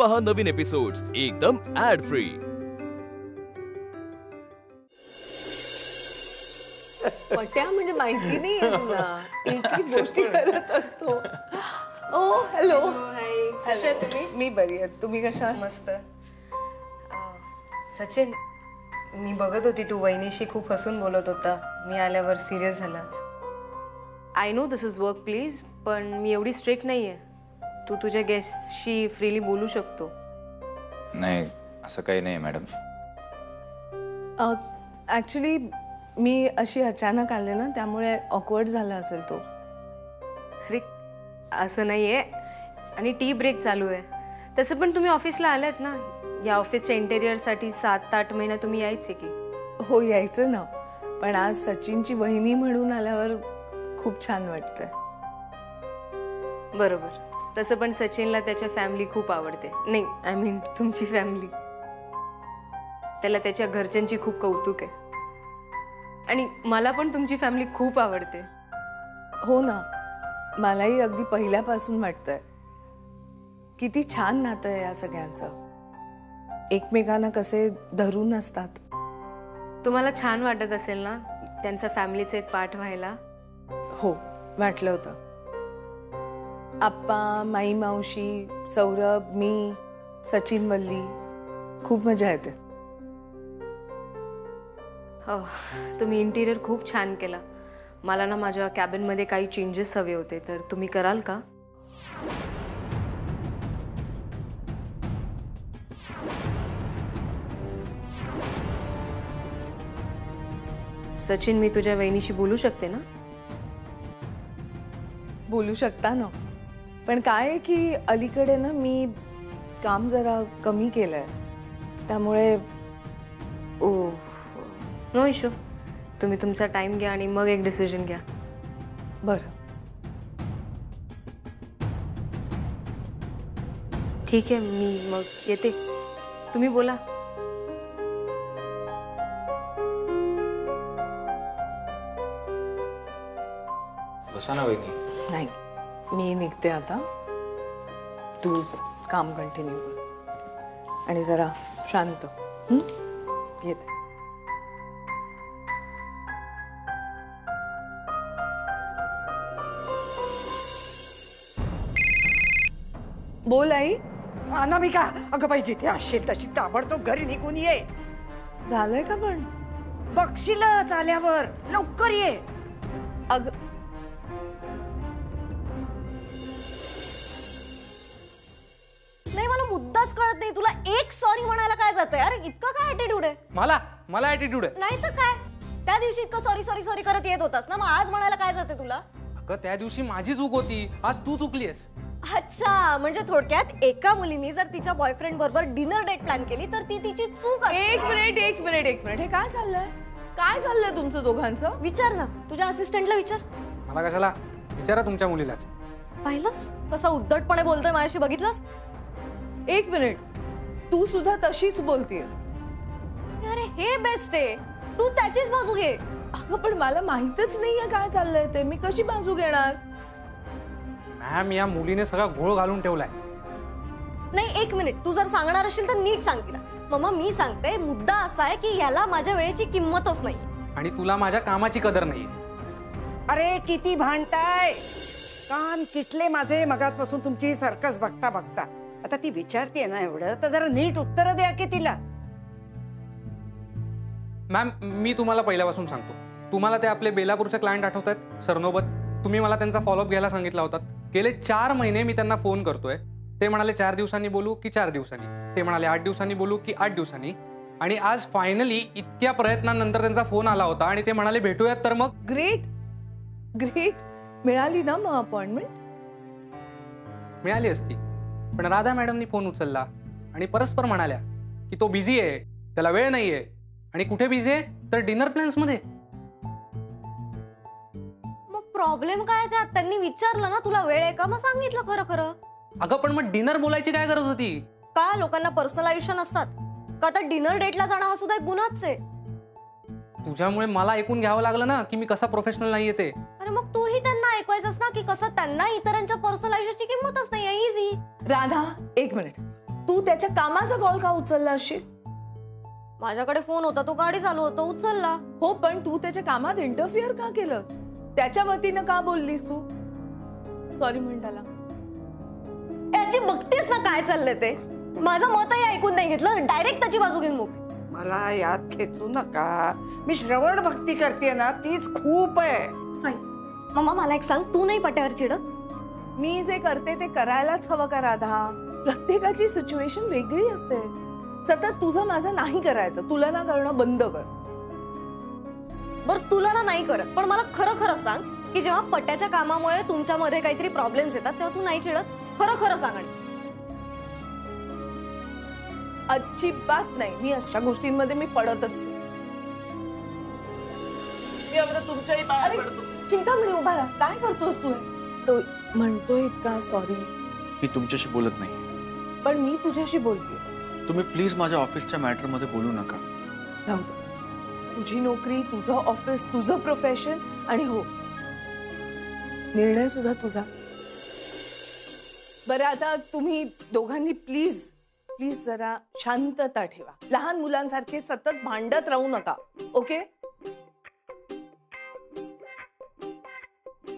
पहा नवीन एपिसोड्स एकदम add free. पट्या म्हणजे माहिती नाहीये तुला, एक एक गोष्टी करत असतो। ओ हॅलो, हाय, कशा आहे तुम्ही? मी बरी आहे, तुम्ही कशा? मस्त। सचिन, मी बघत होती तू वहिनीशी खूप हसून बोलत होता, मी आल्यावर सिरियस झाला। I know this is work please, पण मी एवढी स्ट्रिक्ट नाहीये, तू तुझ्या गेस्टशी फ्रीली बोलू शकतो। नाही, असं काही नाही मॅडम। ॲक्च्युली मी अशी अचानक आले ना, त्यामुळे ऑकवर्ड झाला असेल तो। अरे असं नाहीये, आणि टी ब्रेक चालू आहे। तसं पण तुम्ही ऑफिसला आलात ना, या ऑफिसच्या इंटेरियरसाठी 7-8 महिना तुम्ही यायचे की? हो यायचं ना, पण आज सचिनची वहिनी म्हणून आल्यावर खूप छान वाटतंय। बरोबर, तसं पण सचिनला त्याच्या फॅमिली खूप आवडते। नाही, आय मीन तुमची फॅमिली। त्याला त्याच्या घरच्यांची खूप कौतुक आहे, आणि मला पण तुमची फॅमिली खूप आवडते। हो ना, मलाही अगदी पहिल्यापासून वाटतंय किती छान नातं आहे या सगळ्यांचं, एकमेकांना कसे धरून असतात। तुम्हाला छान वाटत असेल ना त्यांचा फॅमिलीचा एक पार्ट व्हायला? हो वाटलं होतं। आप्पा, माई मावशी, सौरभ, मी, सचिन, वल्ली, खूप मजा येते। हो, तुम्ही इंटिरियर खूप छान केला। मला ना माझ्या कॅबिनमध्ये काही चेंजेस हवे होते, तर तुम्ही कराल का? सचिन, मी तुझ्या वहिनीशी बोलू शकते ना? बोलू शकता ना, पण काय आहे की अलीकडे ना मी काम जरा कमी केलंय, त्यामुळे ओ नो इशू, तुम्ही तुमचा टाइम घ्या आणि मग एक डिसिजन घ्या। बरं ठीक आहे, मी मग येते, तुम्ही बोला। बसा ना वहिनी। नाही, मी निघते आता, तू काम कंटिन्यू कर आणि जरा शांत। येते। बोल आई। अनामिका, अगं बाई, जिथे असशील तशी ताबडतोब घरी निघून ये। झालंय का पण? बघशीलच आल्यावर, लवकर ये। अग नाही, मला मुद्दाच कळत नाही, तुला एक सॉरी म्हणायला काय जातंय? अरे इतका काय ॲटिट्यूड आहे? मला ॲटिट्यूड आहे? नाही तर काय, त्या दिवशी इतकं सॉरी सॉरी सॉरी करत येत होतास ना, मग आज म्हणायला काय जाते तुला? अगं त्या दिवशी माझी चूक होती, आज तू चुकलीस। अच्छा, म्हणजे थोडक्यात एका मुलीने जर तिच्या बॉयफ्रेंड बरोबर डिनर डेट प्लॅन केली तर ती तिची चूक असते। एक मिनिट, हे काय चाललंय? काय चाललंय तुमचं दोघांचं? विचार ना, तुझ्या असिस्टंटला विचार। मला कशाला? विचारा तुमच्या मुलीलाच। पाहिलंस कसा उद्धटपणे बोलतोय माझ्याशी, बघितलंस? एक मिनिट, तू सुद्धा तशीच बोलतीये? अरे हे बेस्ट आहे, तू त्याचीच बाजू घे। अगं पण मला माहितच नाहीये काय चाललंय ते, मी कशी बाजू घेणार? मॅम, या मुलीने सगळा घोळ घालून ठेवलाय। नाही, एक मिनिट, तू जर सांगणार असेल तर नीट सांग तिला। मम्मा, मी सांगते, मुद्दा असा आहे की याला माझ्या वेळेची किंमतच नाही, आणि तुला माझ्या कामाची कदर नाहीये। अरे किती भांडताय, कान किटले माझे मगाचपासून तुमची सर्कस बघता बघता। आता ती विचारते ना एवढं, तर जरा नीट उत्तर द्या की तिला। मॅम, मी तुम्हाला पहिल्यापासून सांगतो, तुम्हाला ते आपले बेलापूरचे क्लायंट आठवत आहेत सरनोबत? तुम्ही मला त्यांचा फॉलोअप घ्यायला सांगितला होता। गेले 4 महिने मी त्यांना फोन करतोय, ते म्हणाले 4 दिवसांनी बोलू की 4 दिवसांनी, ते म्हणाले 8 दिवसांनी बोलू की 8 दिवसांनी, आणि आज फायनली इतक्या प्रयत्नानंतर त्यांचा फोन आला होता आणि ते म्हणाले भेटूयात। तर मग ग्रेट, मिळाली ना मग अपॉइंटमेंट? मिळाली असती, पण राधा मॅडमनी फोन उचलला आणि परस्पर म्हणाल्या की तो बिझी आहे, त्याला वेळ नाहीये, आणि कुठे बिझी आहे तर डिनर प्लॅन्स मध्ये। मग प्रॉब्लेम काय त्यात? त्यांनी विचारलं ना तुला वेळ आहे का, मग सांगितलं खरं खरं। अगं पण मग डिनर बोलायची काय गरज होती? का लोकांना पर्सनल आयुष्य नसतात का? आता डिनर डेटला जाणं हा सुद्धा एक गुन्हाच आहे। तुझ्यामुळे मला ऐकून घ्यावं लागलं ना की मी कसा प्रोफेशनल नाहीये ते। अरे मग तूही त्यांना ऐकवायचंस ना की कसं त्यांना इतरांच्या पर्सनल आयुष्याची किंमतच नाही। इझी। राधा, एक मिनिट, तू त्याच्या कामाचा कॉल का उचलला अशी? माझ्याकडे फोन होता, तो गाडी चालू होता, उचलला. हो, पण तू त्याच्या कामात इंटरफिअर का केलंस? त्याच्या वतीनं का बोललीस तू? सॉरी म्हण त्याला. याची बघतेस ना काय चाललंय ते. माझं मतही ऐकून नाही घेतलं, डायरेक्ट त्याची बाजू घेऊन मोकळी. मला याद खेचू नका. मी श्रवण भक्ती करते ना, तीच खूप आहे. मम्मा मला एक सांग, तू नाही पट्यावर चिडत? मी जे करते ते करायलाच हवं का राधा? प्रत्येकाची सिच्युएशन वेगळी असते. सतत तुझं माझं नाही करायचं, तुलना करणं बंद कर. बर तुलना नाही करत, पण मला खरं खरं सांग की जेव्हा पट्याच्या कामामुळे तुमच्यामध्ये काहीतरी प्रॉब्लेम्स येतात तेव्हा तू नाही चिडत? खरं खरं सांग. अजिबात नाही. मी अशा गोष्टींमध्ये मी पडतच नाही. अरे, चिंतामणी उभा राहा. काय करतोस तू? तो म्हणतोय इतका सॉरी. मी तुमच्याशी बोलत नाही. पण मी तुझ्याशी बोलते. तुम्ही प्लीज माझ्या ऑफिसच्या मॅटर मध्ये बोलू नका. राहू दे. तुझी नोकरी, तुझं ऑफिस, तुझं प्रोफेशन, आणि हो, निर्णय सुद्धा तुझाच. बरं, आता तुम्ही दोघांनी प्लीज प्लीज जरा शांतता ठेवा. लहान मुलांसारखे सतत भांडत राहू नका. ओके?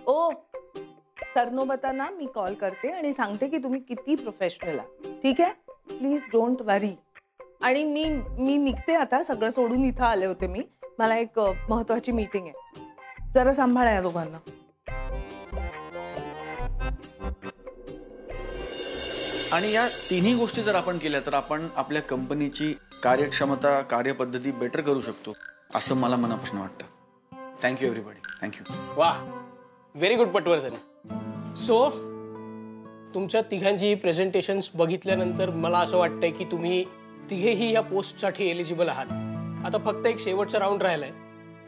ओ सरनोबताना मी कॉल करते आणि सांगते की तुम्ही किती प्रोफेशनल आहात. ठीक आहे? प्लीज डोंट वरी. आणि मी निघते आता. सगळं सोडून इथं आले होते मी. मला एक महत्वाची मीटिंग आहे. जरा सांभाळा या दोघांना. आणि या तिन्ही गोष्टी जर आपण केल्या तर आपण आपल्या कंपनीची कार्यक्षमता, कार्यपद्धती बेटर करू शकतो असं मला मनापासून वाटतं. Thank you everybody. थँक्यू. वा, व्हेरी गुड पटवर्धन. सो तुमच्या तिघांची प्रेझेंटेशन्स बघितल्यानंतर मला असं वाटतंय की तुम्ही तिघेही या पोस्टसाठी एलिजिबल आहात. आता फक्त एक शेवटचा राऊंड राहिलाय.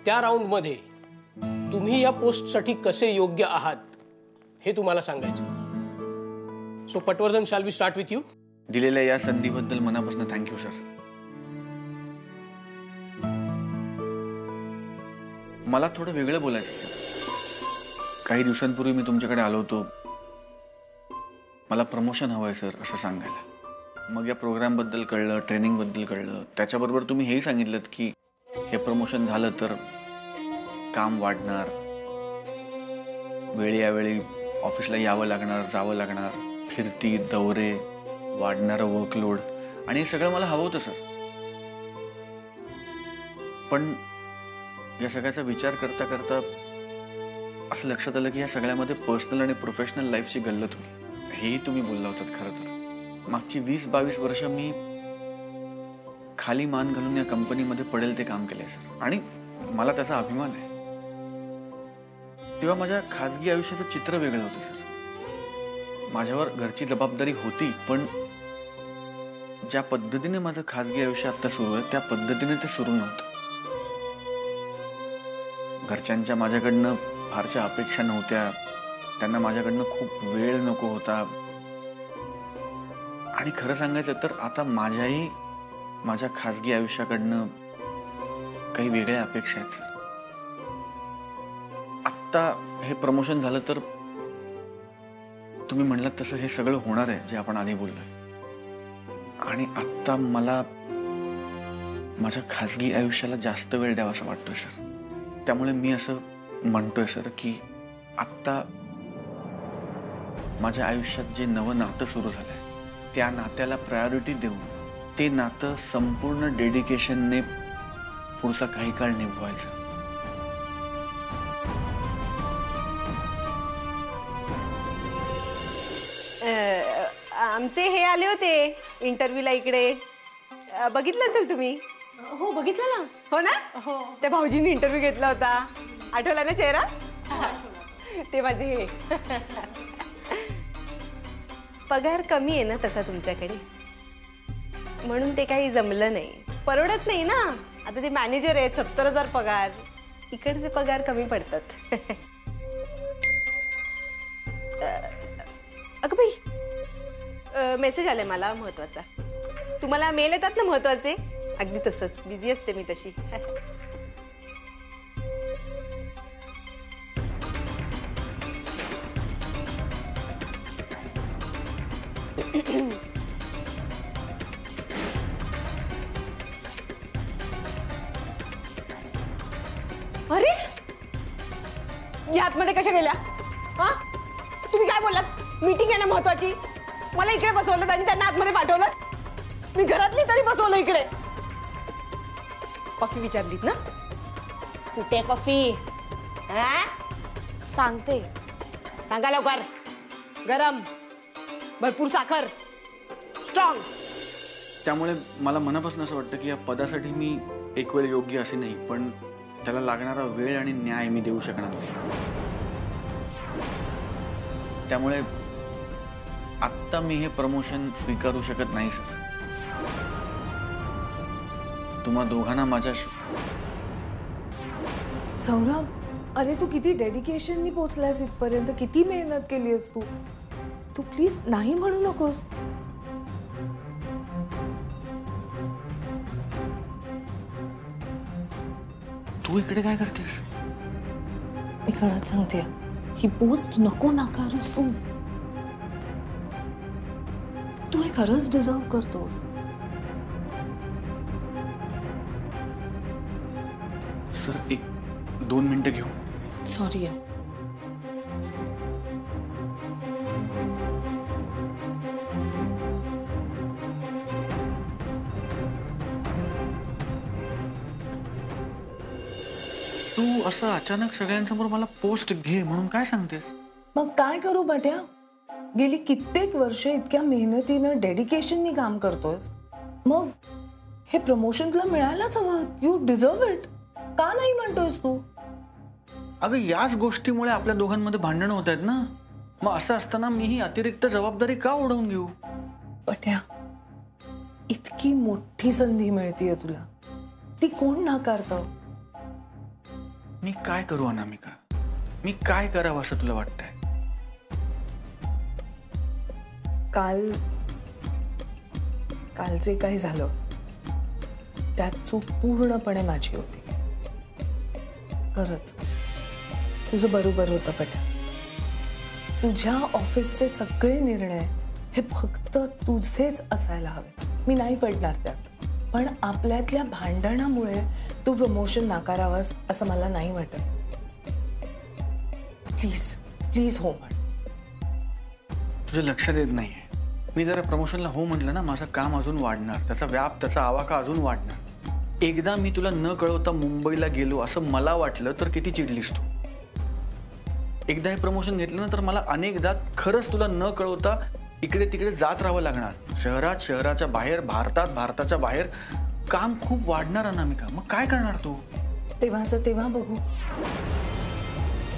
त्या राऊंडमध्ये तुम्ही या पोस्टसाठी कसे योग्य आहात हे तुम्हाला सांगायचं. So Patwardhan, shall we start with you? दिलेल्या या संधीबद्दल मनापासून थँक्यू सर. मला थोडं वेगळं बोलायचं सर. काही दिवसांपूर्वी मी तुमच्याकडे आलो होतो. मला प्रमोशन हवंय सर असं सांगायला. मग या प्रोग्रामबद्दल कळलं, ट्रेनिंगबद्दल कळलं. त्याच्याबरोबर तुम्ही हेही सांगितलं की हे प्रमोशन झालं तर काम वाढणार, वेळोवेळी ऑफिसला यावं लागणार, जावं लागणार, फिरती, दौरे, वाढणारं वर्कलोड, आणि हे सगळं मला हवं होतं सर. पण या सगळ्याचा विचार करता करता असं लक्षात आलं की या सगळ्यामध्ये पर्सनल आणि प्रोफेशनल लाईफची गल्लत होईल. हेही तुम्ही बोलला होतात. खरं तर मागची 20-22 वर्ष मी खाली मान घालून या कंपनीमध्ये पडेल ते काम केलंय सर, आणि मला त्याचा अभिमान आहे. तेव्हा माझ्या खाजगी आयुष्याचं चित्र वेगळं होतं सर. माझ्यावर घरची जबाबदारी होती, पण ज्या पद्धतीने माझं खाजगी आयुष्य आता सुरू आहे त्या पद्धतीने ते सुरू नव्हतं. घरच्यांच्या माझ्याकडनं फारच्या अपेक्षा नव्हत्या. त्यांना माझ्याकडनं खूप वेळ नको होता. आणि खरं सांगायचं तर आता माझ्या खाजगी आयुष्याकडनं काही वेगळ्या अपेक्षा आहेत सर. आत्ता हे प्रमोशन झालं तर तुम्ही म्हणलात तसं हे सगळं होणार आहे जे आपण आधी बोललोय. आणि आत्ता मला माझ्या खाजगी आयुष्याला जास्त वेळ द्यावा असं वाटतोय सर. त्यामुळे मी असं म्हणतोय सर की आत्ता माझ्या आयुष्यात जे नवं नातं सुरू झालंय त्या नात्याला प्रायोरिटी देऊन ते नातं संपूर्ण डेडिकेशनने पुढचा काही काळ निभवायचं. आमचे हे आले होते इंटरव्ह्यूला इकडे. बघितलं असेल तुम्ही? हो बघितलं ना. हो ना? हो. त्या भाऊजींनी इंटरव्ह्यू घेतला होता. आठवला ना चेहरा? ते माझे हे. पगार कमी आहे ना तसा तुमच्याकडे, म्हणून ते काही जमलं नाही. परवडत नाही ना. आता ते मॅनेजर आहेत, 70,000 पगार. इकडचे पगार कमी पडतात. अगं बाई, मेसेज आलाय मला महत्वाचा. तुम्हाला मेल येतात ना महत्वाचे? अगदी तसंच बिझी असते मी तशी. अरे या आतमध्ये कशा गेल्या? हा, तुम्ही काय बोललात? मीटिंग आहे ना महत्वाची. मला इकडे बसवलं आणि त्यांना आतमध्ये पाठवलं. मी घरातली तरी बसवलं इकडे. कॉफी विचारलीत ना? कुठे कॉफी? सांगते. सांगा लवकर. गरम, भरपूर साखर, स्ट्रॉंग. त्यामुळे मला मनापासून असं वाटतं की या पदासाठी मी एक वेळ योग्य असे नाही, पण त्याला लागणारा वेळ आणि न्याय मी देऊ शकणार नाही. त्यामुळे आत्ता मी हे प्रमोशन स्वीकारू शकत नाही सर. तुम्हा दोघांना माझ्या सौरभ, अरे तू किती डेडिकेशननी पोचलास इथपर्यंत, किती मेहनत केली आहेस तू. तू प्लीज नाही म्हणू नकोस. तू इकडे काय करतेस? मी खरंच सांगते, ही पोस्ट नको नाकारूस तू. तू हे खरंच डिझर्व करतोस. सर 1-2 मिनिटं घेऊ. सॉरी. तू असं अचानक सगळ्यांसमोर मला पोस्ट घे म्हणून काय सांगतेस? मग काय करू बट्या? गेली कित्येक वर्ष इतक्या मेहनतीनं डेडिकेशननी काम करतोयस, मग हे प्रमोशन तुला मिळायलाच हवं. You deserve it. का नाही म्हणतोयस तू? अगं याच गोष्टीमुळे आपल्या दोघांमध्ये भांडणं होत आहेत ना. मग असं असताना मी ही अतिरिक्त जबाबदारी का ओढवून घेऊ? बट्या, इतकी मोठी संधी मिळतीये तुला, ती कोण नाकारतं? मी काय करू अनामिका? मी काय करावं असं तुला वाटतंय? काल जे काही झालं त्यात चूक पूर्णपणे माझी होती. खरंच तुझं बरोबर होतं बट्या. तुझ्या ऑफिसचे सगळे निर्णय हे फक्त तुझेच असायला हवे. मी नाही पडणार त्यात, पण आपल्यातल्या भांडणामुळे तू प्रमोशन नाकारावंस असं मला नाही वाटत. प्लीज प्लीज हो म्हण. तुझ्या लक्षात येत नाहीये, मी जरा प्रमोशनला हो म्हटलं ना, माझं काम अजून वाढणार, त्याचा व्याप, त्याचा आवाका अजून वाढणार. एकदा मी तुला न कळवता मुंबईला गेलो असं मला वाटलं तर किती चिडलीस तू. एकदा हे प्रमोशन घेतलं ना तर मला अनेकदा खरंच तुला न कळवता इकडे तिकडे जात राहावं लागणार. शहरात, शहराच्या बाहेर, भारतात, भारताच्या बाहेर काम खूप वाढणार अनामिका. मग काय करणार तू? तेव्हाचं तेव्हा बघू.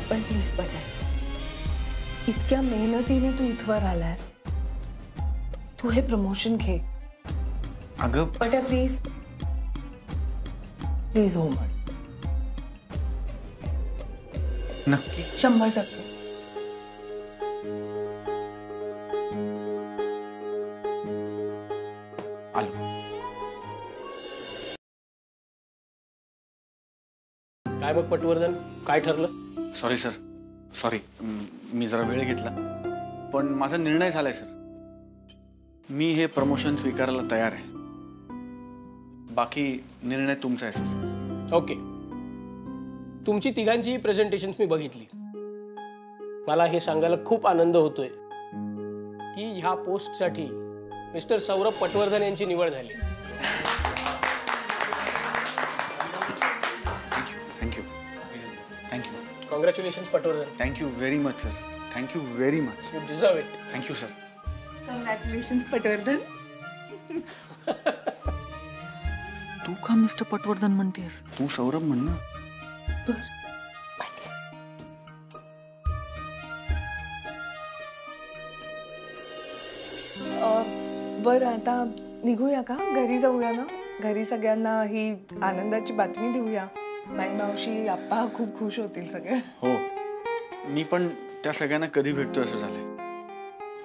पण प्लीज बट्या, इतक्या मेहनतीने तू इथवर आलास, तू हे प्रमोशन घे. अगं बट्या प्लीज प्लीज हो म्हण. नक्की 100%. आलो. काय मग पटवर्धन, काय ठरलं? Sorry sir, sorry. मी जरा वेळ घेतला, पण माझा निर्णय झालाय सर. मी हे प्रमोशन स्वीकारायला तयार आहे. बाकी निर्णय तुमचा आहे सर. ओके. तुमची तिघांची प्रेझेंटेशन्स मी बघितली. मला हे सांगायला खूप आनंद होतोय की ह्या पोस्टसाठी मिस्टर सौरभ पटवर्धन यांची निवड झाली. Thank you thank you. Congratulations Patwardhan. Thank you very much sir. Thank you very much. You deserve it. Thank you sir. Congratulations Patwardhan. तू का मिस्टर पटवर्धन म्हणतेस? तू सौरभ म्हण ना. बरं, आता निघूया का? घरी जाऊया ना. घरी सगळ्यांना ही आनंदाची बातमी देऊया. माई मावशी, आप्पा खूप खुश होतील सगळे. हो, मी पण त्या सगळ्यांना कधी भेटतो असं झालंय.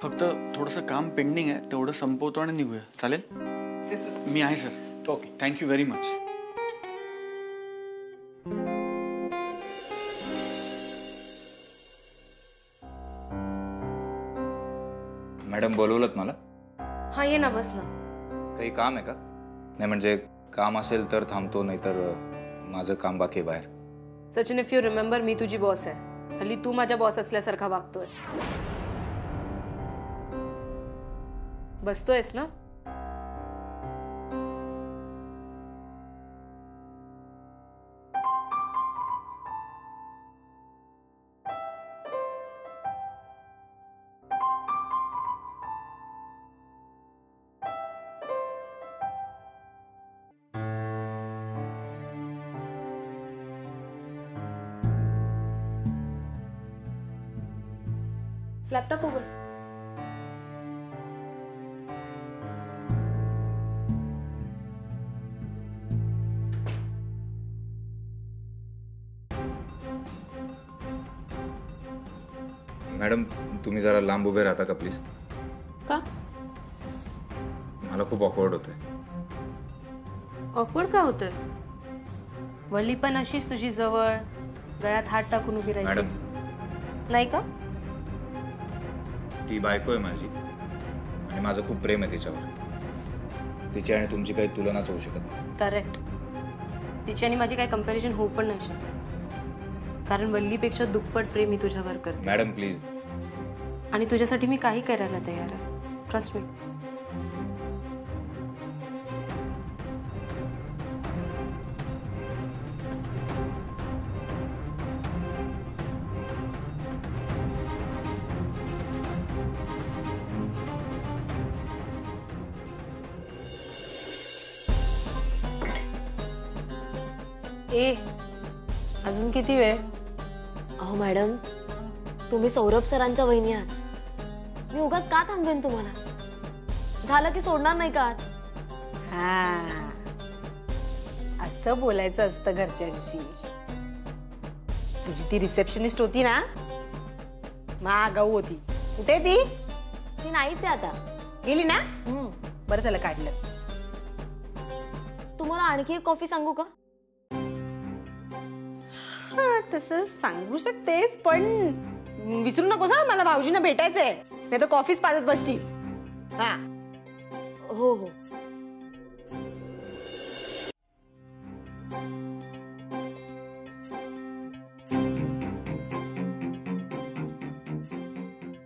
फक्त थोडंसं काम पेंडिंग आहे, तेवढं संपवतो आणि निघूया. चालेल? मी आहे sir. Okay. Thank you very much. Madam बोलवलत मला? हा, ये ना, बस ना. काही काम आहे का? नाही म्हणजे काम असेल तर थांबतो, नाहीतर माझं काम बाकी आहे बाहेर. सचिन, इफ यू रिमेंबर, मी तुझी बॉस आहे. हल्ली तू माझ्या बॉस असल्यासारखा वागतोय. बसतोयस ना? लॅपटॉप उघड. मॅडम तुम्ही जरा लांब उभे राहता का प्लीज? का? मला खूप ऑकवर्ड होतंय. ऑकवर्ड का होतंय? वल्ली पण अशीच तुझी जवळ गळ्यात हात टाकून उभी राहायची. मॅडम नाही का? ती बायको आहे माझी आणि माझं खूप प्रेम आहे तिच्यावर. तिची आणि तुमची काही तुलनाच होऊ शकत नाही. करेक्ट. तिची आणि माझी काही कंपॅरिझन होऊ पण नाही शकत, कारण वल्लीपेक्षा दुप्पट प्रेम मी तुझ्यावर करते. Madam please. आणि तुझ्यासाठी मी काही करायला तयार आहे. Trust me. ए, अजून किती वेळ? अहो मॅडम, तुम्ही सौरभ सरांच्या वहिनी आहात. मी उगाच का थांबवेन तुम्हाला? झालं की सोडणार नाही का? हा, असं बोलायचं असतं घरच्यांशी. तुझी ती रिसेप्शनिस्ट होती ना, मागाऊ होती. कुठे ती? ती नाहीच आहे आता. गेली ना? बरं झालं काढलं. तुम्हाला आणखी एक कॉफी सांगू का? हा, तसं सांगू शकतेस, पण विसरू नकोस हा, मला भाऊजींना भेटायचंय. नाही तर कॉफीच पाजत बसशील. हा. हो हो.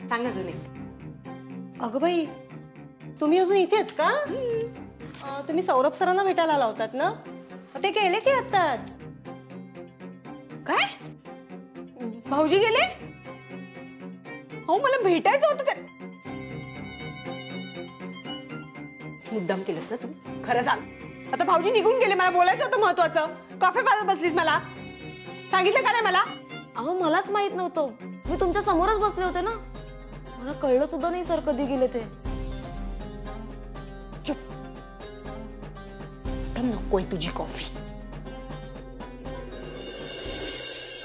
सांग अजून एक. अगं बाई, तुम्ही अजून इथेच का? तुम्ही सौरभ सरांना भेटायला आला होतात ना? ते गेले की आत्ताच? काय? भाऊजी गेले? हो, मला भेटायचं होतं ते. मुद्दाम केलंस ना तू? खरं सांग. आता भाऊजी निघून गेले, मला बोलायचं होतं महत्वाचं. कॉफी पाजत बसलीस मला. सांगितलं का नाही मला? अहो मलाच माहित नव्हतं. मी तुमच्या समोरच बसले होते ना. मला कळलं सुद्धा नाही सर कधी गेले ते. चुप. नकोय तुझी कॉफी.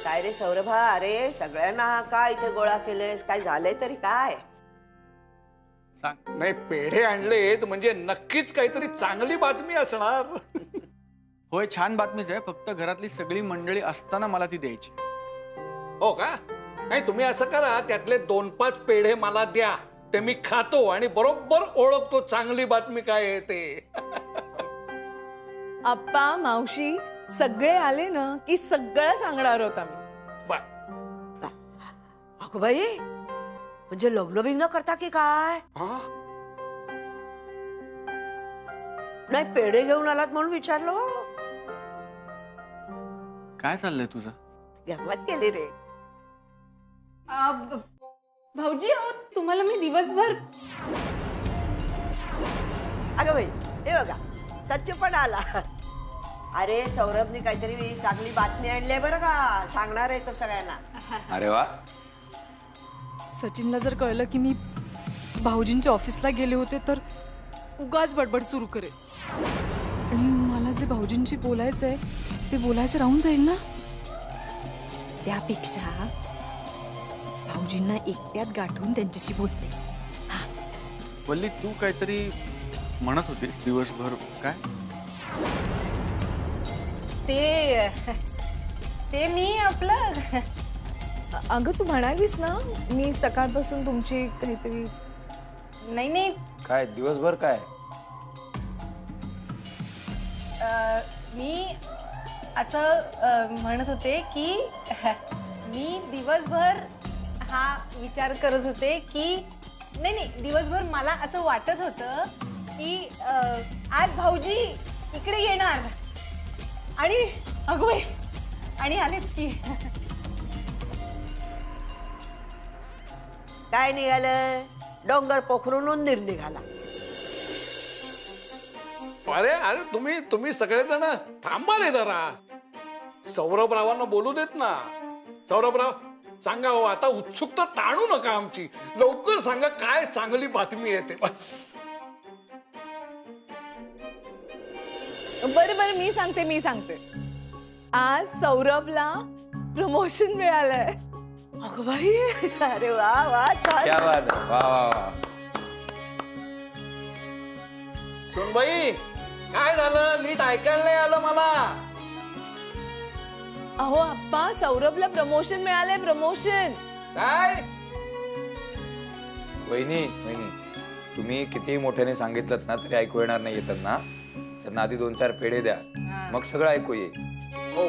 काय रे सौरभा, अरे सगळ्यांना काय इथे गोळा केलेस? काय झालंय तरी काय? सांग. नाही, पेढे आणलेत म्हणजे नक्कीच काहीतरी चांगली बातमी असणार. होय, छान बातमीच आहे. फक्त घरातली सगळी मंडळी असताना मला ती द्यायची. हो का? नाही, तुम्ही असं करा, त्यातले 2-5 पेढे मला द्या. ते मी खातो आणि बरोबर ओळखतो चांगली बातमी काय आहे ते. आप्पा, मावशी सगळे आले ना की सगळं सांगणार होता मी. अगं बाई, म्हणजे लग्न बिग्न करता की काय? नाही, पेढे घेऊन आलात म्हणून विचारलो. काय चाललंय तुझं? गंमत केली रे. भाऊजी, हो तुम्हाला मी दिवसभर. अगं बाई, हे बघा, सच्च पण आला. अरे सौरभने काहीतरी चांगली बातमी आणली आहे बरं का, सांगणार आहे तो सगळ्यांना. अरे वा. सचिनला जर कळलं की मी भाऊजींच्या ऑफिसला गेले होते तर उगाच बडबड सुरू करेल आणि मला जे भाऊजींशी बोलायचंय ते बोलायचं राहून जाईल ना. त्यापेक्षा भाऊजींना एकट्यात गाठून त्यांच्याशी बोलते. वल्ली, तू काहीतरी म्हणत होतीस दिवसभर, काय? ते मी आपलं. अगं तू म्हणालीस ना मी सकाळपासून तुमची काहीतरी. नाही. काय दिवसभर काय? मी असं म्हणत होते की मी दिवसभर हा विचार करत होते की नाही दिवसभर मला असं वाटत होतं की आज भाऊजी इकडे येणार आणि अगोय आणि आलेच की. काय निघालं? डोंगर पोखरून उंदीर निघाला. अरे अरे तुम्ही सगळेजण थांबा रे जरा. सौरभरावांना बोलू देत ना. सौरभराव सांगा हो, आता उत्सुकता ताणू नका आमची. लवकर सांगा काय चांगली बातमी येते बस. बरं मी सांगते. आज सौरभला प्रमोशन मिळालंय. अगं बाई, अरे वा वा छान. क्या बात आहे. वा वा वा. सोनबाई काय झालं? नीट ऐकायला नाही आलं मला. अहो आप्पा, सौरभला प्रमोशन मिळालंय. प्रमोशन. काय? वहिनी तुम्ही कितीही मोठ्याने सांगितलं ना तरी ऐकू येणार नाही. येतात ना त्यांना आधी 2-4 पेढे द्या, मग सगळं ऐकू येईल. हो